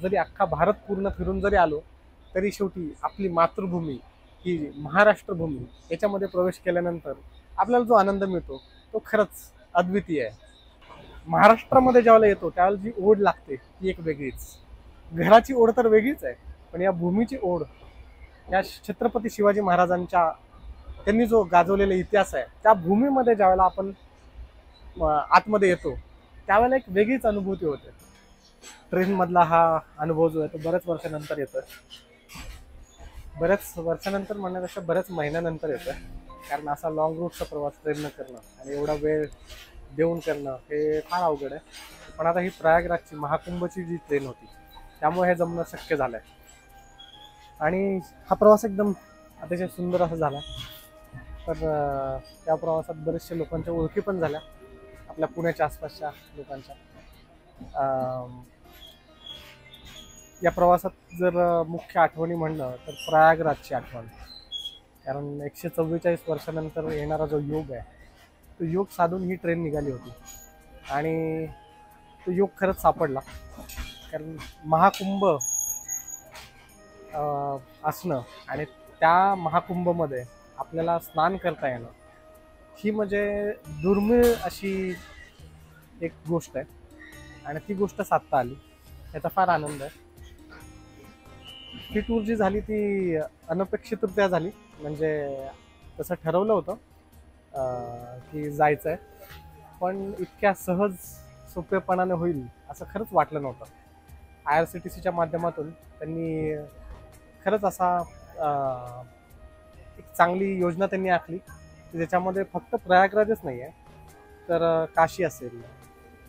जरी अख्खा भारत पूर्ण फिरून जरी आलो तरी शेवटी आपली मातृभूमी ही महाराष्ट्र भूमी याच्यामध्ये प्रवेश केल्यानंतर आपल्याला जो आनंद मिळतो तो खरंच अद्वितीय आहे. महाराष्ट्रामध्ये ज्यावेळेला येतो त्यावेळेला जी ओढ लागते ती एक वेगळीच. घराची ओढ तर वेगळीच आहे, पण या भूमीची ओढ, या छत्रपती शिवाजी महाराजांच्या त्यांनी जो गाजवलेला इतिहास आहे त्या भूमीमध्ये ज्यावेळेला आपण आतमध्ये येतो त्यावेळेला एक वेगळीच अनुभूती होते. ट्रेनमधला हा अनुभव जो आहे तो बऱ्याच वर्षानंतर येतो. बऱ्याच वर्षानंतर म्हणण्यापेक्षा बऱ्याच महिन्यानंतर येतं, कारण असा लॉंग रूटचा प्रवास ट्रेननं करणं आणि एवढा वेळ देऊन करणं हे फार अवघड आहे. पण आता ही प्रयागराजची महाकुंभची जी ट्रेन होती त्यामुळे हे जमणं शक्य झालं आहे आणि हा प्रवास एकदम अतिशय सुंदर असा झाला. तर त्या प्रवासात बरेचशा लोकांच्या ओळखी पण झाल्या, आपल्या पुण्याच्या आसपासच्या लोकांच्या. या प्रवासात जर मुख्य आठवणी म्हणलं तर प्रयागराजची आठवण, कारण 144 वर्षानंतर येणारा जो योग आहे तो योग साधून ही ट्रेन निघाली होती आणि तो योग खरंच सापडला. कारण महाकुंभ असणं आणि त्या महाकुंभमध्ये आपल्याला स्नान करता येणं ही म्हणजे दुर्मिळ अशी एक गोष्ट आहे आणि ती गोष्ट साधता आली, याचा फार आनंद आहे. ही टूर जी झाली ती अनपेक्षितरित्या झाली, म्हणजे तसं ठरवलं होतं की जायचं आहे, पण इतक्या सहज सोपेपणाने होईल असं खरंच वाटलं नव्हतं. IRCTCच्या माध्यमातून त्यांनी खरंच असा एक चांगली योजना त्यांनी आखली की ज्याच्यामध्ये फक्त प्रयागराजच नाही आहे तर काशी असेल,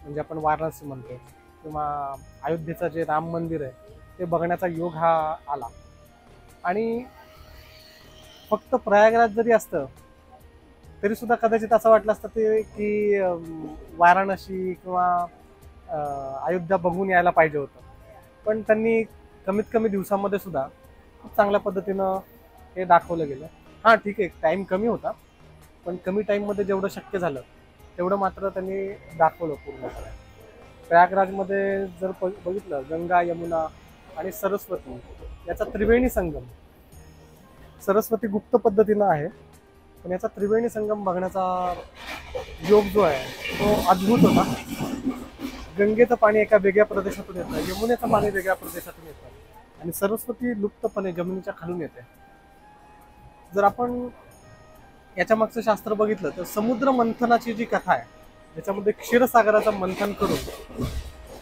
म्हणजे आपण वाराणसी म्हणतो, किंवा अयोध्येचं जे राम मंदिर आहे ते बघण्याचा योग हा आला. आणि फक्त प्रयागराज जरी असतं तरी सुद्धा कदाचित असं वाटलं असतं ते की वाराणसी किंवा अयोध्या बघून यायला पाहिजे होतं. पण त्यांनी कमीत कमी दिवसामध्ये सुद्धा खूप चांगल्या पद्धतीनं हे दाखवलं गेलं. हां ठीक आहे, टाईम कमी होता, पण कमी टाईममध्ये जेवढं शक्य झालं तेवढं मात्र त्यांनी दाखवलं पूर्णपणे. प्रयागराजमध्ये जर बघितलं, गंगा, यमुना आणि सरस्वती याचा त्रिवेणी संगम, सरस्वती गुप्त पद्धतीनं आहे पण याचा त्रिवेणी संगम बघण्याचा योग जो आहे तो अद्भुत होता. गंगेचं पाणी एका वेगळ्या प्रदेशातून येतं, यमुनेचं पाणी वेगळ्या प्रदेशातून येतं आणि सरस्वती लुप्तपणे जमिनीच्या खालून येते. जर आपण याच्या मागचं शास्त्र बघितलं तर समुद्र मंथनाची जी कथा आहे त्याच्यामध्ये क्षीरसागराचं मंथन करून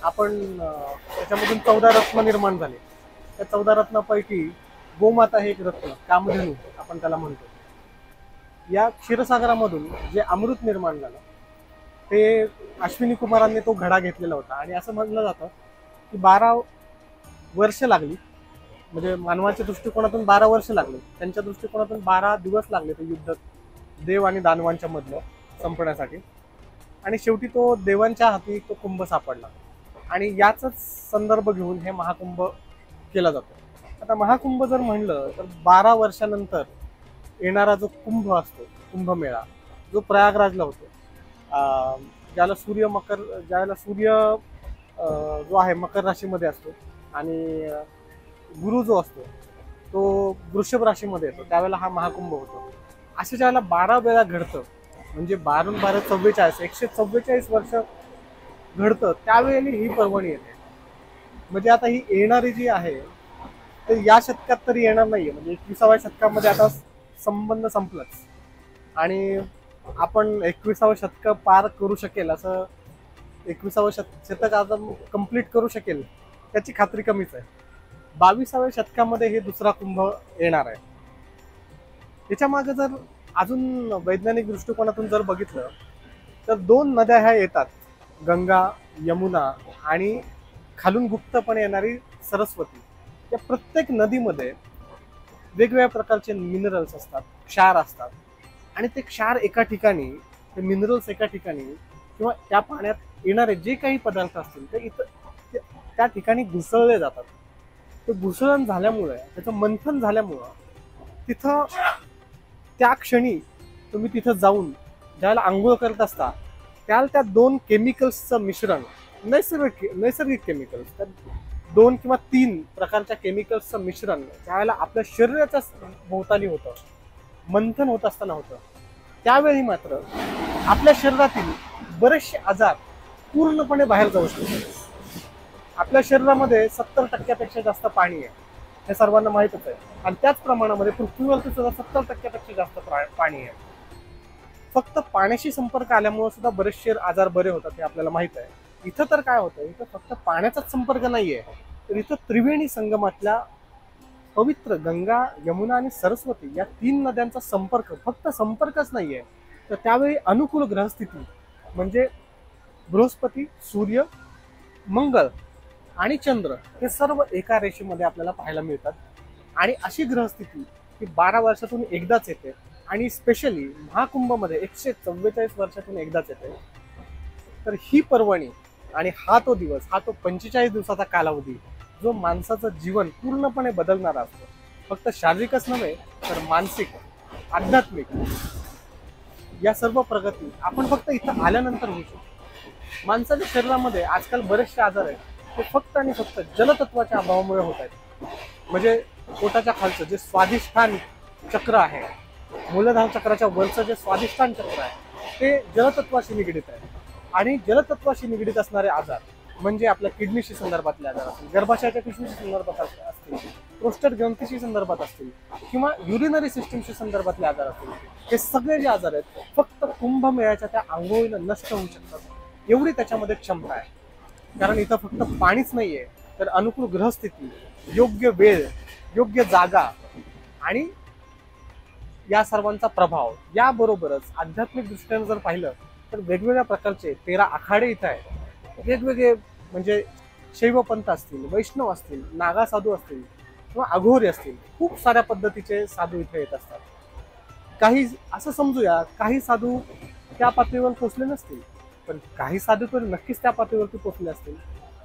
आपण त्याच्यामधून 14 रत्न निर्माण झाले. त्या 14 रत्नापैकी गोमाता हे एक रत्न, कामधेनू आपण त्याला म्हणतो. या क्षीरसागरामधून जे अमृत निर्माण झालं ते अश्विनी कुमारांनी तो घडा घेतलेला होता आणि असं म्हटलं जातं की 12 वर्ष लागली, म्हणजे मानवाच्या दृष्टिकोनातून 12 वर्ष लागले, त्यांच्या दृष्टिकोनातून 12 दिवस लागले ते युद्ध देव आणि दानवांच्या मधलं संपण्यासाठी. आणि शेवटी तो देवांच्या हाती तो कुंभ सापडला आणि याचाच संदर्भ घेऊन हे महाकुंभ केला जातो. आता महाकुंभ जर म्हणलं तर 12 वर्षानंतर येणारा जो कुंभ असतो, कुंभमेळा, जो प्रयागराजला होतो, ज्यावेळेला सूर्य जो आहे मकर राशीमध्ये असतो आणि गुरु जो असतो तो वृषभ राशीमध्ये येतो, त्यावेळेला हा महाकुंभ होतो. असे ज्यावेळेला 12 वेळा घडतं, म्हणजे 12 12 44 144 वर्ष घडतं, त्यावेळी ही पर्वणी येते. म्हणजे आता ही येणारी जी आहे तर या शतकात तरी येणार नाहीये, म्हणजे 21व्या शतकामध्ये आता संबंध संपलाच आणि आपण 21वं शतक पार करू शकेल असं 21वं शतक आता कंप्लीट करू शकेल त्याची खात्री कमीच आहे. 22व्या शतकामध्ये हे दुसरा कुंभ येणार आहे. त्याच्या मागे जर अजून वैज्ञानिक दृष्टिकोनातून जर बघितलं तर 2 नद्या ह्या येतात, गंगा, यमुना आणि खालून गुप्तपणे येणारी सरस्वती. या प्रत्येक नदीमध्ये वेगवेगळ्या प्रकारचे मिनरल्स असतात, क्षार असतात आणि ते क्षार एका ठिकाणी, ते मिनरल्स एका ठिकाणी किंवा त्या पाण्यात येणारे जे काही पदार्थ असतील ते इथं त्या ठिकाणी घुसळले जातात. ते घुसळण झाल्यामुळे, त्याचं मंथन झाल्यामुळं तिथं त्या क्षणी तुम्ही तिथं जाऊन ज्यावेळेला आंघोळ करत असता त्याला त्या 2 केमिकल्सचं मिश्रण, नैसर्गिक केमिकल्स, त्या 2 किंवा 3 प्रकारच्या केमिकल्सचं मिश्रण ज्यावेळेला आपल्या शरीराच्या भोवताली होतं, मंथन होत असताना होतं, त्यावेळी मात्र आपल्या शरीरातील बरेचसे आजार पूर्णपणे बाहेर जाऊ शकतात. आपल्या शरीरामध्ये 70% जास्त पाणी आहे, हे सर्वांना माहीतच आहे. आणि त्याच प्रमाणामध्ये पृथ्वीवरती सुद्धा 70% जास्त पाणी आहे. फक्त पाण्याशी संपर्क आल्यामुळे सुद्धा बरेचसे आजार बरे होतात हे आपल्याला माहित आहे. इथं तर काय होतं, इथं फक्त पाण्याचाच संपर्क नाहीये, तर इथं त्रिवेणी संगमातल्या पवित्र गंगा, यमुना आणि सरस्वती या 3 नद्यांचा संपर्क, फक्त संपर्कच नाहीये, तर त्यावेळी अनुकूल ग्रहस्थिती म्हणजे बृहस्पती, सूर्य, मंगळ आणि चंद्र हे सर्व एका रेषेमध्ये आपल्याला पाहायला मिळतात. आणि अशी ग्रहस्थिती ही 12 वर्षातून एकदाच येते आणि स्पेशली महाकुंभमध्ये 144 वर्षातून एकदाच येते. तर ही पर्वणी आणि हा तो दिवस, हा तो 45 दिवसाचा कालावधी जो माणसाचं जीवन पूर्णपणे बदलणारा असतो. फक्त शारीरिकच नव्हे तर मानसिक, आध्यात्मिक या सर्व प्रगती आपण फक्त इथं आल्यानंतर होऊ शकतो. माणसाच्या शरीरामध्ये आजकाल बरेचसे आजार आहेत, ते फक्त आणि फक्त जलतत्वाच्या अभावामुळे होत आहेत. म्हणजे पोटाच्या खालचं जे स्वादिष्ठान चक्र आहे, मूलधार चक्राच्या वरचं जे स्वादिष्ठान चक्र आहे, ते जलतत्वाशी निगडीत आहे. आणि जलतत्वाशी निगडीत असणारे आजार म्हणजे आपल्या किडनीशी संदर्भातले आजार असतील, गर्भाशयाच्या पिशवीशी संदर्भात असतील, प्रोस्टेट ग्रंथीशी संदर्भात असतील किंवा युरिनरी सिस्टीमशी संदर्भातले आजार असतील, हे सगळे जे आजार आहेत फक्त कुंभमेळ्याच्या त्या आंघोळीनं नष्ट होऊ शकतात. एवढी त्याच्यामध्ये क्षमता आहे. कारण इथं फक्त पाणीच नाहीये, तर अनुकूल ग्रहस्थिती, योग्य वेळ, योग्य जागा आणि या सर्वांचा प्रभाव, याबरोबरच आध्यात्मिक दृष्टीने जर पाहिलं तर वेगवेगळ्या प्रकारचे 13 आखाडे इथं आहेत. वेगवेगळे म्हणजे शैवपंथ असतील, वैष्णव असतील, नागा साधू असतील किंवा अघोरी असतील, खूप साऱ्या पद्धतीचे साधू इथे येत असतात. काही असं समजूया, काही साधू त्या पातळीवर पोहोचले नसतील, पण काही साधू तर नक्कीच त्या पातळीवरती पोहोचले असतील.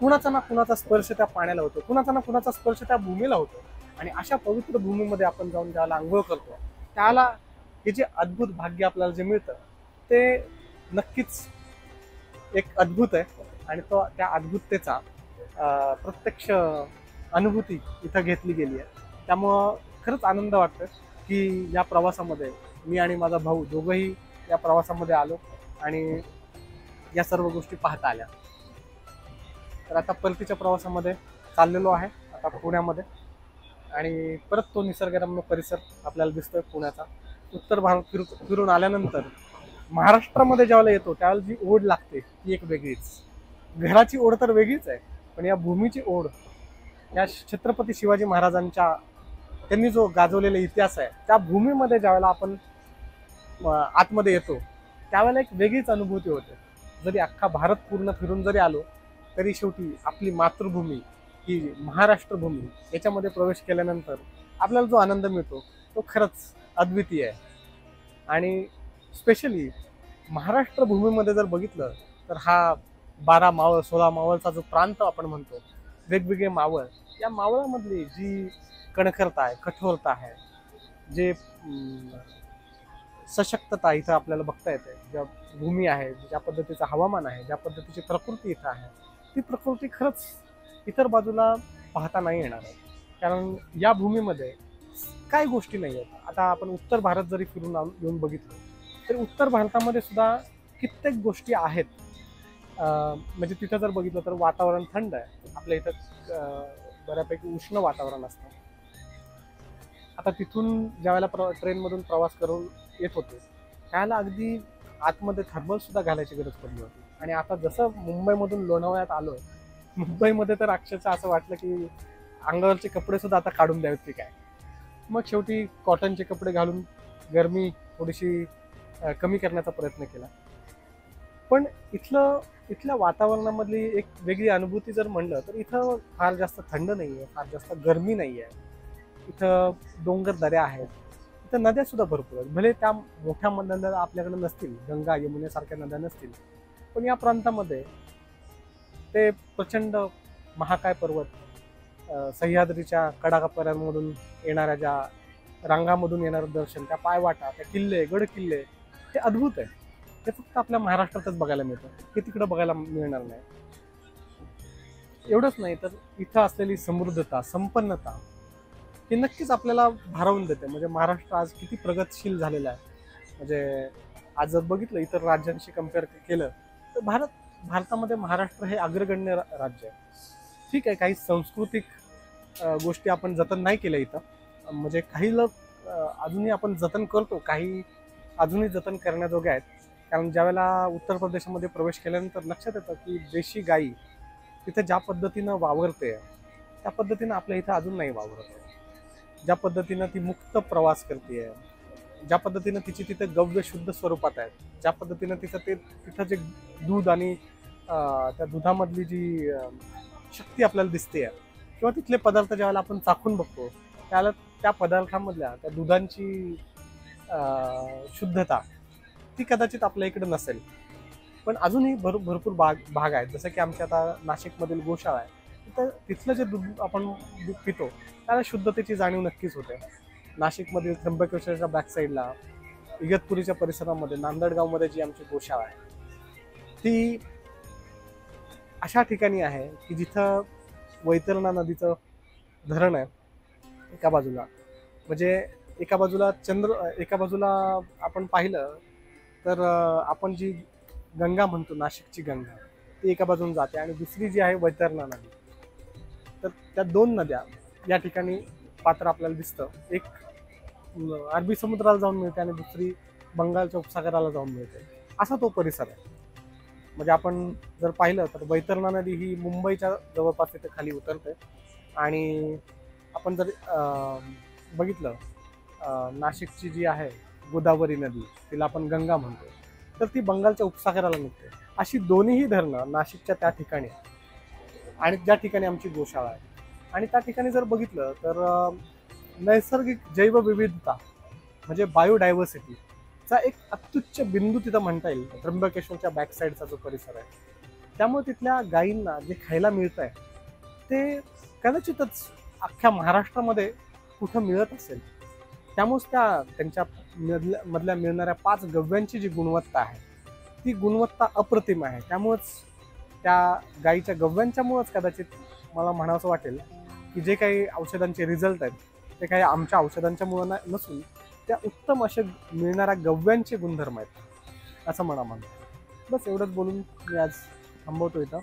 कुणाचा ना कुणाचा स्पर्श त्या पाण्याला होतो, कुणाचा ना कुणाचा स्पर्श त्या भूमीला होतो. आणि अशा पवित्र भूमीमध्ये आपण जाऊन ज्याला आंघोळ करतो, त्याला हे जे अद्भुत भाग्य आपल्याला जे मिळतं ते नक्कीच एक अद्भुत आहे. आणि तो त्या अद्भुततेचा प्रत्यक्ष अनुभूती इथं घेतली गेली आहे. त्यामुळं खरंच आनंद वाटतो की या प्रवासामध्ये मी आणि माझा भाऊ दोघंही या प्रवासामध्ये आलो आणि या सर्व गोष्टी पाहता आल्या. तर आता परतीच्या प्रवासामध्ये चाललेलो आहे आता पुण्यामध्ये, आणि परत तो निसर्गरम्य परिसर आपल्याला दिसतोय पुण्याचा. उत्तर भारत फिरून आल्यानंतर महाराष्ट्रामध्ये ज्यावेळेला येतो त्यावेळेला जी ओढ लागते ती एक वेगळीच. घराची ओढ तर वेगळीच आहे, पण या भूमीची ओढ, या छत्रपती शिवाजी महाराजांच्या त्यांनी जो गाजवलेला इतिहास आहे त्या भूमीमध्ये ज्यावेळेला आपण आतमध्ये येतो त्यावेळेला एक वेगळीच अनुभूती होते. जरी अख्खा भारत पूर्ण फिरून जरी आलो तरी शेवटी आपली मातृभूमी ही महाराष्ट्र भूमी याच्यामध्ये प्रवेश केल्यानंतर आपल्याला जो आनंद मिळतो तो खरंच अद्वितीय आहे. आणि स्पेशली महाराष्ट्र भूमीमध्ये जर बघितलं तर हा 12 मावळ 16 मावळचा जो प्रांत आपण म्हणतो, वेगवेगळे मावळ, या मावळामधली जी कणखरता आहे, कठोरता आहे, जे सशक्तता इथं आपल्याला बघता येते, ज्या भूमी आहे, ज्या पद्धतीचं हवामान आहे, ज्या पद्धतीची प्रकृती इथं आहे, ती प्रकृती खरंच इतर बाजूला पाहता नाही येणार आहे. कारण या भूमीमध्ये काही गोष्टी नाही आहेत. आता आपण उत्तर भारत जरी फिरून येऊन बघितलं तरी उत्तर भारतामध्ये सुद्धा कित्येक गोष्टी आहेत. म्हणजे तिथं जर बघितलं तर वातावरण थंड आहे, आपल्या इथं बऱ्यापैकी उष्ण वातावरण असतं. आता तिथून ज्यावेळेला ट्रेनमधून प्रवास करून येत होते त्याला अगदी आतमध्ये थर्मल सुद्धा घालायची गरज पडली होती. आणि आता जसं मुंबईमधून लोणावळ्यात आलोय, मुंबईमध्ये तर अक्षरशः असं वाटलं की अंगावरचे कपडे सुद्धा आता काढून द्यावेत की काय. मग शेवटी कॉटनचे कपडे घालून गरमी थोडीशी कमी करण्याचा प्रयत्न केला. पण इथल्या वातावरणामधली एक वेगळी अनुभूती जर म्हणलं तर इथं फार जास्त थंड नाही आहे, फार जास्त गरमी नाही आहे. इथं डोंगर दऱ्या आहेत, इथं नद्या सुद्धा भरपूर आहेत. भले त्या मोठ्या नद्या आपल्याकडे नसतील, गंगा यमुनेसारख्या नद्या नसतील, पण या प्रांतामध्ये ते प्रचंड महाकाय पर्वत, सह्याद्रीच्या कडाकापर्यांमधून येणाऱ्या ज्या रांगामधून येणारं दर्शन, त्या पायवाटा, त्या किल्ले, गड किल्ले, ते अद्भुत आहे. ते फक्त आपल्या महाराष्ट्रातच बघायला मिळतं, हे तिकडं बघायला मिळणार नाही. एवढंच नाही तर इथं असलेली समृद्धता, संपन्नता ही नक्कीच आपल्याला भारावून देते. म्हणजे महाराष्ट्र आज किती प्रगतशील झालेला आहे. म्हणजे आज जर बघितलं इतर राज्यांशी कम्पेअर केलं तर भारतामध्ये महाराष्ट्र हे अग्रगण्य राज्य आहे. ठीक आहे, काही सांस्कृतिक गोष्टी आपण जतन नाही केल्या इथं. म्हणजे काही लोक अजूनही आपण जतन करतो, काही अजूनही जतन करण्याजोग्या आहेत. कारण ज्यावेळेला उत्तर प्रदेशमध्ये प्रवेश केल्यानंतर लक्षात येतं की देशी गाई तिथे ज्या पद्धतीनं वावरते त्या पद्धतीनं आपल्या इथं अजून नाही वावरत. ज्या पद्धतीनं ती मुक्त प्रवास करते, ज्या पद्धतीनं तिची तिथे गव्य शुद्ध स्वरूपात आहेत, ज्या पद्धतीनं तिथं जे दूध आणि त्या दुधामधली जी शक्ती आपल्याला दिसते किंवा तिथले पदार्थ ज्यावेळेला आपण चाखून बघतो त्याला त्या पदार्थांमधल्या त्या दुधांची शुद्धता ती कदाचित आपल्या इकडे नसेल. पण अजूनही भरपूर भाग आहेत. जसं की आमच्या आता नाशिकमधील गोशाळा आहे, तर तिथलं जे दूध आपण पितो त्याला शुद्धतेची जाणीव नक्कीच होते. नाशिकमधील त्र्यंबकेश्वरच्या बॅकसाईडला इगतपुरीच्या परिसरामध्ये नांदडगावमध्ये जी आमची गोशाळा आहे ती अशा ठिकाणी आहे की जिथं वैतरणा नदीचं धरण आहे एका बाजूला. म्हणजे एका बाजूला आपण पाहिलं तर आपण जी गंगा म्हणतो, नाशिकची गंगा, ती एका बाजून जाते आणि दुसरी जी आहे वैतरणा नदी. तर त्या दोन नद्या या ठिकाणी पात्र आपल्याला दिसतं. एक अरबी समुद्राला जाऊन मिळते आणि दुसरी बंगालच्या उपसागराला जाऊन मिळते. असा तो परिसर आहे. म्हणजे आपण जर पाहिलं तर वैतरणा नदी ही मुंबईच्या जवळपास इथे खाली उतरते आणि आपण जर बघितलं नाशिकची जी आहे गोदावरी नदी, तिला आपण गंगा म्हणतो, तर ती बंगालच्या उपसागराला निघते. अशी दोन्हीही धरणं नाशिकच्या त्या ठिकाणी आणि ज्या ठिकाणी आमची गोशाळा आहे. आणि त्या ठिकाणी जर बघितलं तर नैसर्गिक जैवविविधता म्हणजे बायोडायव्हर्सिटीचा एक अत्युच्च बिंदू तिथं म्हणता येईल. त्र्यंबकेश्वरच्या बॅकसाईडचा जो परिसर आहे, त्यामुळे तिथल्या गायींना जे खायला मिळत आहे ते कदाचितच अख्ख्या महाराष्ट्रामध्ये कुठं मिळत असेल. त्यामुळेच त्यांच्या मधल्या मिळणाऱ्या 5 गव्यांची जी गुणवत्ता आहे ती गुणवत्ता अप्रतिम आहे. त्यामुळेच त्या गायीच्या गव्यांच्यामुळेच कदाचित मला म्हणावंसं वाटेल की जे काही औषधांचे रिझल्ट आहेत ते काही आमच्या औषधांच्यामुळं नसून त्या उत्तम असे मिळणाऱ्या गव्यांचे गुणधर्म आहेत असं मला म्हणतं. बस एवढंच बोलून मी आज थांबवतो इथं.